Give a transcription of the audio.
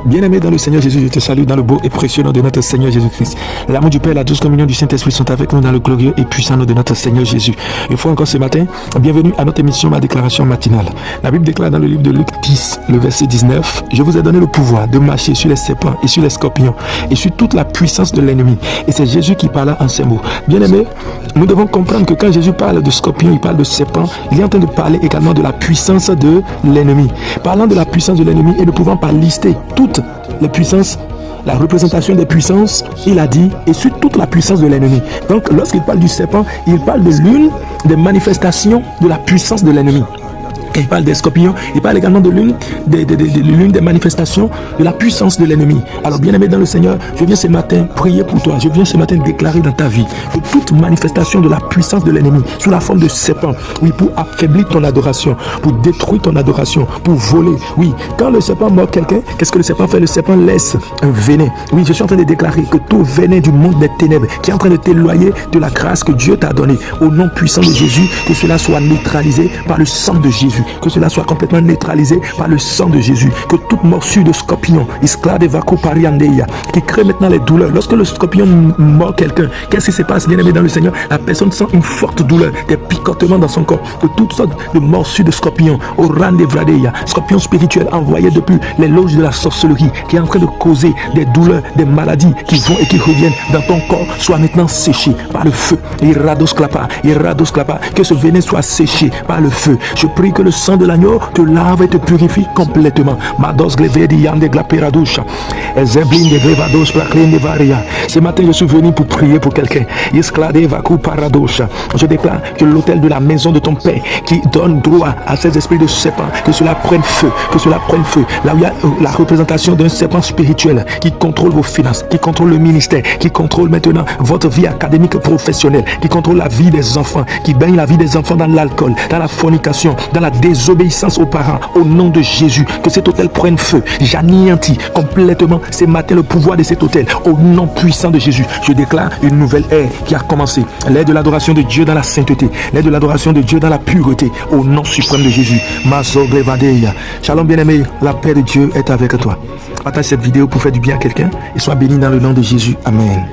Bien-aimé dans le Seigneur Jésus, je te salue dans le beau et précieux nom de notre Seigneur Jésus-Christ. L'amour du Père, la douce communion du Saint-Esprit sont avec nous dans le glorieux et puissant nom de notre Seigneur Jésus. Une fois encore ce matin, bienvenue à notre émission, ma déclaration matinale. La Bible déclare dans le livre de Luc 10, le verset 19, « Je vous ai donné le pouvoir de marcher sur les serpents et sur les scorpions et sur toute la puissance de l'ennemi. » Et c'est Jésus qui parla en ces mots. Bien-aimé, nous devons comprendre que quand Jésus parle de scorpions, il parle de serpents, il est en train de parler également de la puissance de l'ennemi. Parlant de la puissance de l'ennemi et ne pouvant pas lister toutes les puissances, la représentation des puissances, il a dit, et sur toute la puissance de l'ennemi. Donc, lorsqu'il parle du serpent, il parle de l'une des manifestations de la puissance de l'ennemi. Quand il parle des scorpions, il parle également de l'une des manifestations de la puissance de l'ennemi. Alors, bien-aimé dans le Seigneur, je viens ce matin prier pour toi. Je viens ce matin déclarer dans ta vie que toute manifestation de la puissance de l'ennemi, sous la forme de serpent, oui, pour affaiblir ton adoration, pour détruire ton adoration, pour voler. Oui, quand le serpent mord quelqu'un, qu'est-ce que le serpent fait? Le serpent laisse un venin. Oui, je suis en train de déclarer que tout venin du monde des ténèbres qui est en train de t'éloigner de la grâce que Dieu t'a donnée, au nom puissant de Jésus, que cela soit neutralisé par le sang de Jésus. Que cela soit complètement neutralisé par le sang de Jésus. Que toute morsure de scorpion, qui crée maintenant les douleurs. Lorsque le scorpion mord quelqu'un, qu'est-ce qui se passe, bien aimé dans le Seigneur? La personne sent une forte douleur, des picotements dans son corps. Que toutes sortes de morsures de scorpions, au rang de Vradeya, scorpions spirituels envoyés depuis les loges de la sorcellerie, qui est en train de causer des douleurs, des maladies qui vont et qui reviennent dans ton corps, soient maintenant séchés par le feu. Que ce venin soit séché par le feu. Je prie que le sang de l'agneau te lave et te purifie complètement. Ce matin, je suis venu pour prier pour quelqu'un. Je déclare que l'autel de la maison de ton Père qui donne droit à ces esprits de serpent, que cela prenne feu, que cela prenne feu. Là où il y a la représentation d'un serpent spirituel qui contrôle vos finances, qui contrôle le ministère, qui contrôle maintenant votre vie académique professionnelle, qui contrôle la vie des enfants, qui baigne la vie des enfants dans l'alcool, dans la fornication, dans la désobéissance aux parents, au nom de Jésus, que cet autel prenne feu. J'anéantis complètement ce matin le pouvoir de cet autel, au nom puissant de Jésus. Je déclare une nouvelle ère qui a commencé, l'ère de l'adoration de Dieu dans la sainteté, l'ère de l'adoration de Dieu dans la pureté, au nom suprême de Jésus. Shalom bien-aimé, la paix de Dieu est avec toi. Partage cette vidéo pour faire du bien à quelqu'un et sois béni dans le nom de Jésus. Amen.